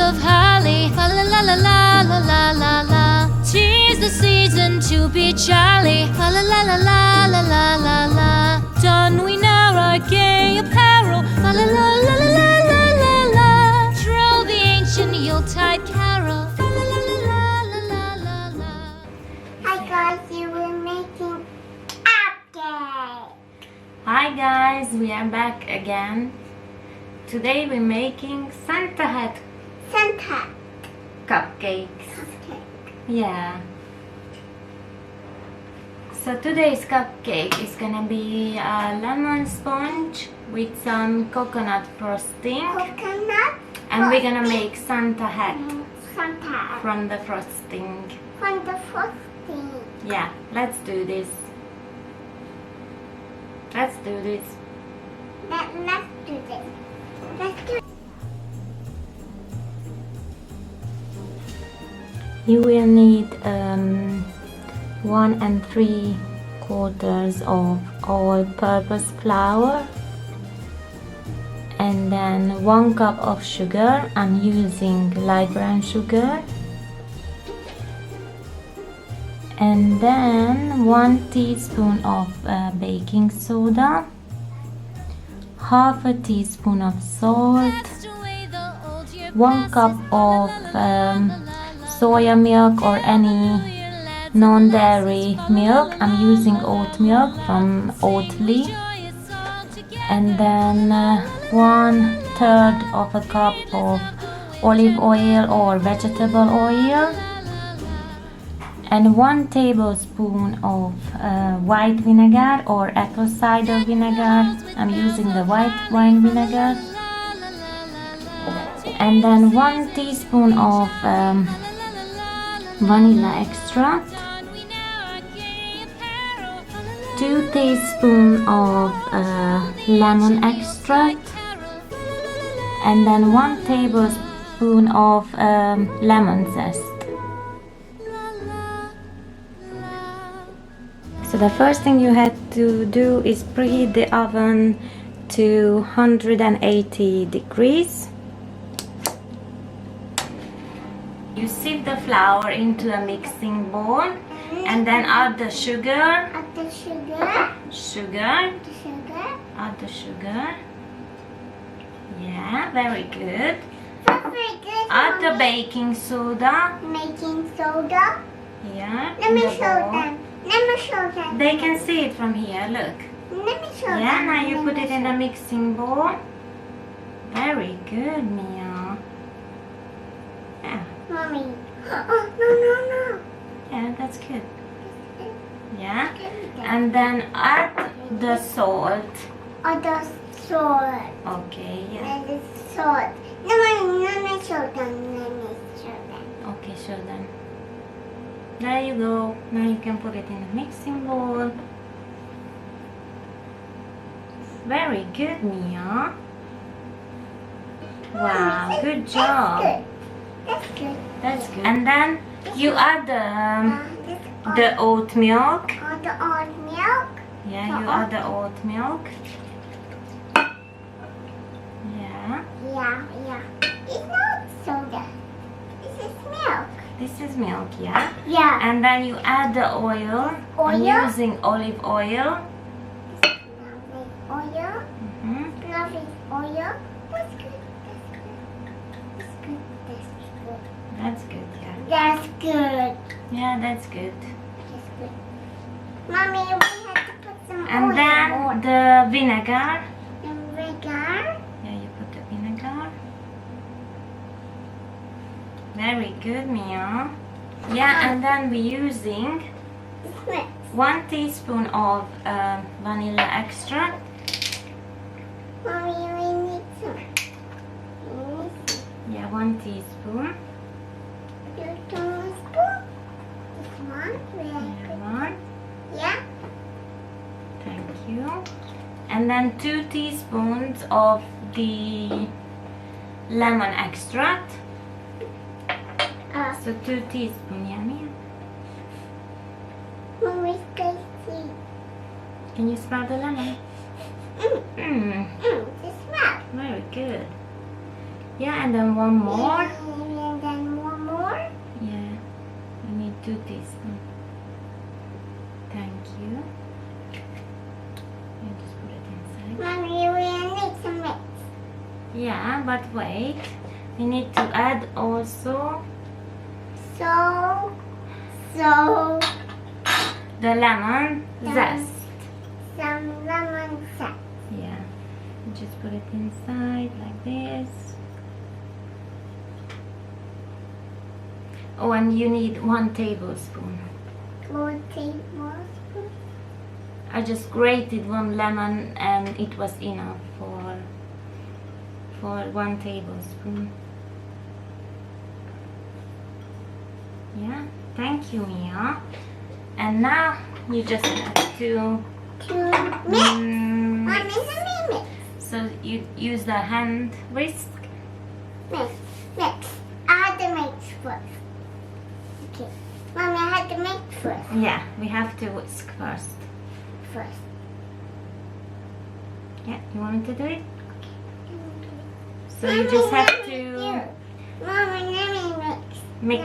of holly, fa la la la la la la la la. 'Tis the season to be jolly, fa la la la la la la la la. Don we now our gay apparel, fa la la la la la la la la. Troll the ancient Yuletide carol, fa la la la la la la la. Hi guys, you were making cupcake. Hi guys, we are back again. Today we're making Santa hat cupcakes. Yeah. So today's cupcake is gonna be a lemon sponge with some coconut frosting. And we're gonna make Santa hat from the frosting. Yeah, let's do this. Let's do this. Let's do this. Let's do it. You will need 1 3/4 of all-purpose flour, and then 1 cup of sugar. I'm using light brown sugar, and then 1 teaspoon of baking soda, half a teaspoon of salt, 1 cup of soya milk or any non-dairy milk. I'm using oat milk from Oatly, and then 1/3 of a cup of olive oil or vegetable oil, and 1 tablespoon of white vinegar or apple cider vinegar. I'm using the white wine vinegar, and then 1 teaspoon of vanilla extract, 2 teaspoons of lemon extract, and then 1 tablespoon of lemon zest. So the first thing you have to do is preheat the oven to 180 degrees. You sieve the flour into a mixing bowl, and then add the sugar. Add the sugar. Yeah, very good. Add the baking soda. Yeah. Let me show them. They can see it from here, look. Let me show them. Yeah, now you put it in the mixing bowl. Very good, Mia. Yeah. Mommy. Oh, no. Yeah, that's good. Yeah. And then add the salt. The salt. Okay, yeah. And the salt. Let me show them. Okay, show them. There you go. Now you can put it in the mixing bowl. Very good, Mia. Wow, good job. That's good. That's good. And then you add the oat milk. The oat milk. Yeah, you add the oat milk. Yeah. Yeah. It's not soda. This is milk. This is milk, yeah? Yeah. And then you add the oil. I'm using olive oil. Oil. Lovely oil. That's good. That's good, yeah. That's good. Yeah, that's good. Mommy, we have to put some oil. And then the vinegar. Vinegar. Yeah, you put the vinegar. Very good, Mia. Yeah, and then we're using 1 teaspoon of vanilla extract. Mommy, we need some. Yeah, 1 teaspoon. This one. Yeah. Thank you. And then 2 teaspoons of the lemon extract. So 2 teaspoons, Mia. Mommy's tasty. Can you smell the lemon? The smell. Very good. Yeah, and then one more. And then one more. Yeah, you need 2 teaspoons. Thank you. You just put it inside. Mommy, we need some mix. Yeah, but wait. We need to add also So the lemon zest. some lemon zest. Yeah, you just put it inside like this. Oh, and you need 1 tablespoon. More tablespoon. I just grated 1 lemon and it was enough for 1 tablespoon. Yeah, thank you, Mia. And now you just have to Mix. mm, Mommy, let me mix. so you use the hand whisk. Mix. I had to mix first. Okay. Mommy, I had to mix first. Yeah, we have to whisk first. Yeah, you want me to do it? So you just have to Mommy, let me mix.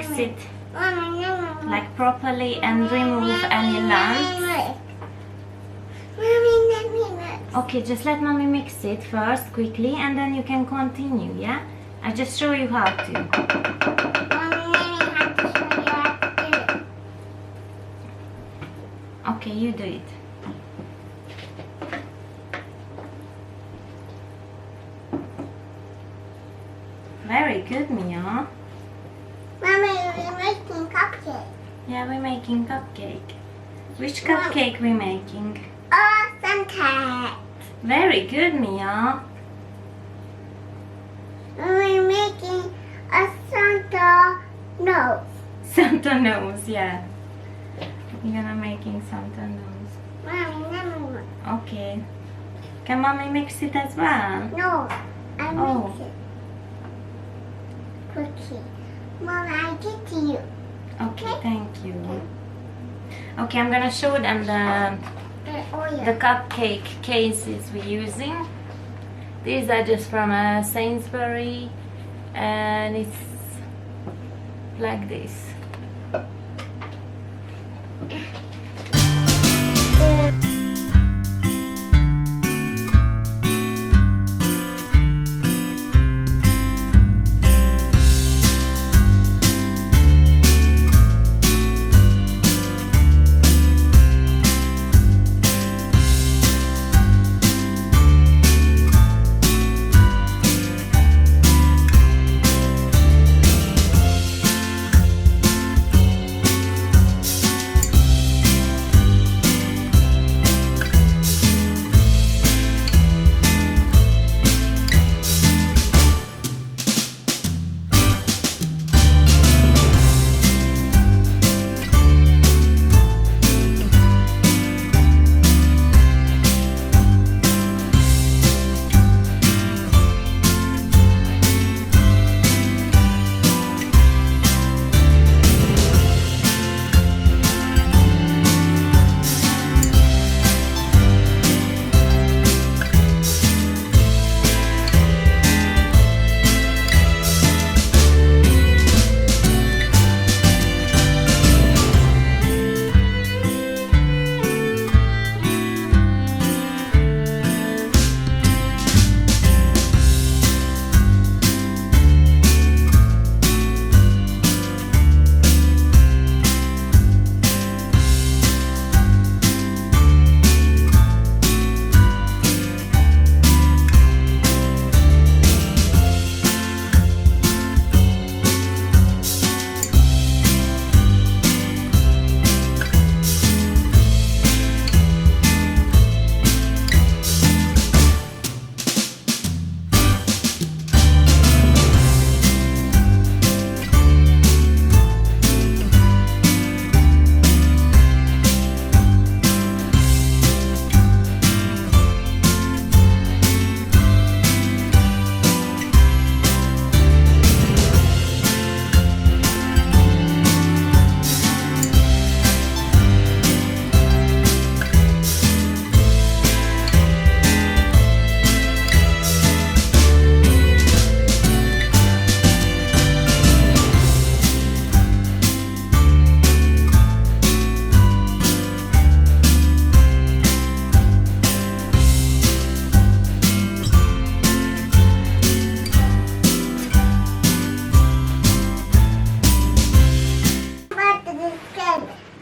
mix it Mommy, let me mix. like properly and remove any lumps. Mommy, let me mix. Okay, just let mommy mix it first quickly and then you can continue, yeah? I just show you how to. Mommy, let me have to show you how to do it. Okay, you do it. Very good, Mia. Mommy, we're making cupcakes. Yeah, we're making cupcake. Which cupcake we making? Santa. Very good, Mia. We're making a Santa nose. Santa nose, yeah. We're gonna making Santa nose. Mommy, let me mix. Okay. Can mommy mix it as well? No, I Oh. mix it. Cookie. Mommy, I get to you. Okay, thank you. Okay, I'm gonna show them the cupcake cases we're using. These are just from Sainsbury and it's like this.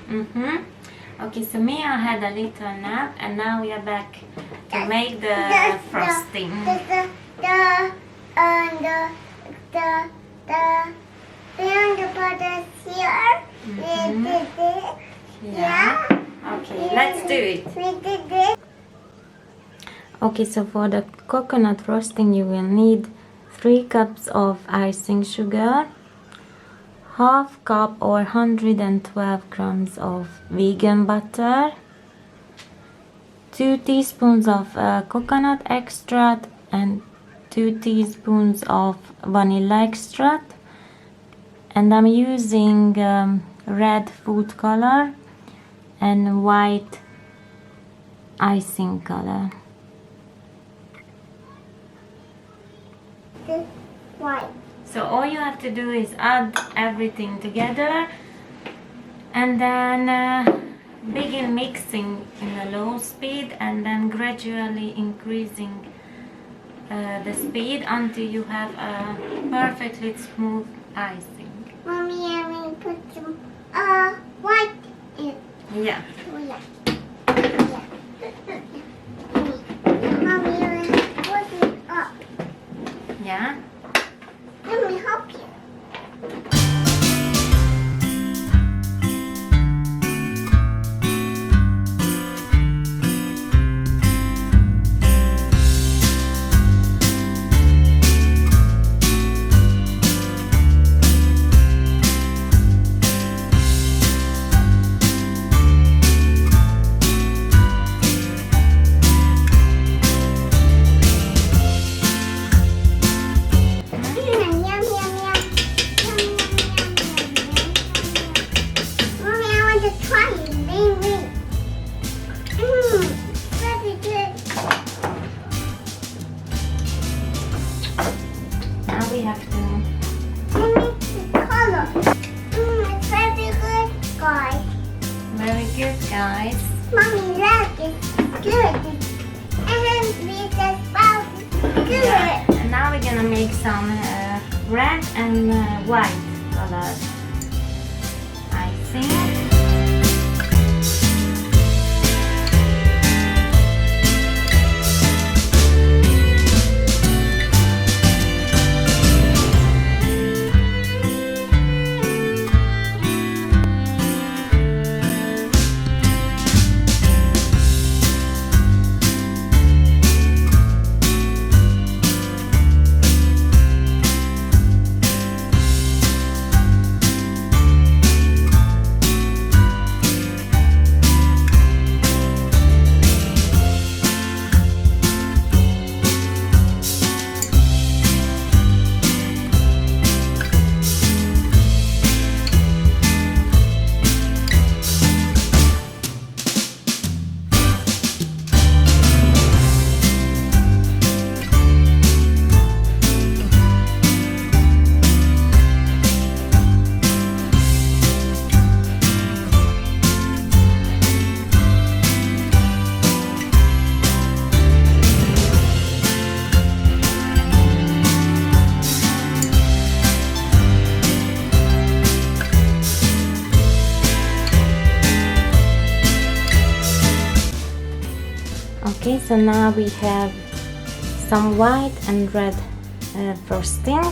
Okay, so Mia had a little nap and now we are back to make the frosting. The peanut butter here. We did it. Yeah. Okay, let's do it. We did it. Okay, so for the coconut frosting you will need 3 cups of icing sugar, half cup or 112 grams of vegan butter, 2 teaspoons of coconut extract and 2 teaspoons of vanilla extract, and I'm using red food color and white icing color. This white. So all you have to do is add everything together and then begin mixing in a low speed and then gradually increasing the speed until you have a perfectly smooth icing. Mommy, I'm going to put some white in. Yeah. Oh, yeah. Yeah. Mommy, I'm going to put it up. Yeah. Let me help you. Now we have to. It's very good, guys. Very good, guys. Mommy, look, it's good. And we just found good. Yeah. And now we're gonna make some red and white color icing. Okay, so now we have some white and red frosting.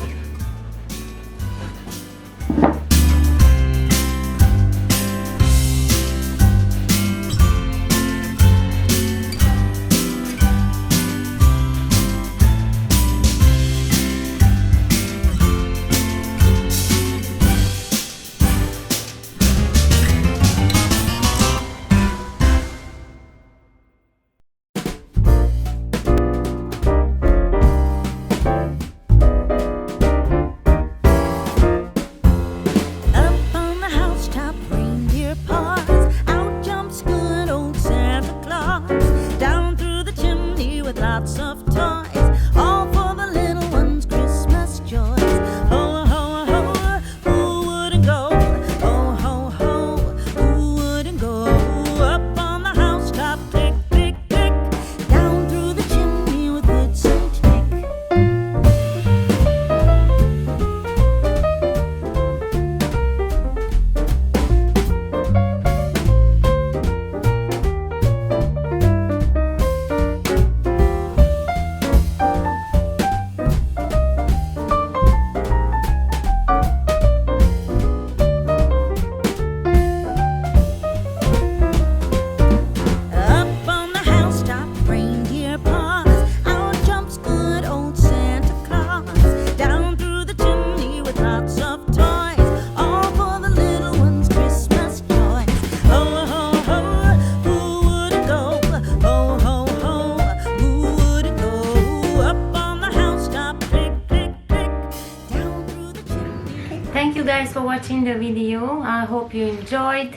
Thank you guys for watching the video. I hope you enjoyed.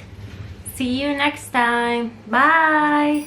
See you next time. Bye.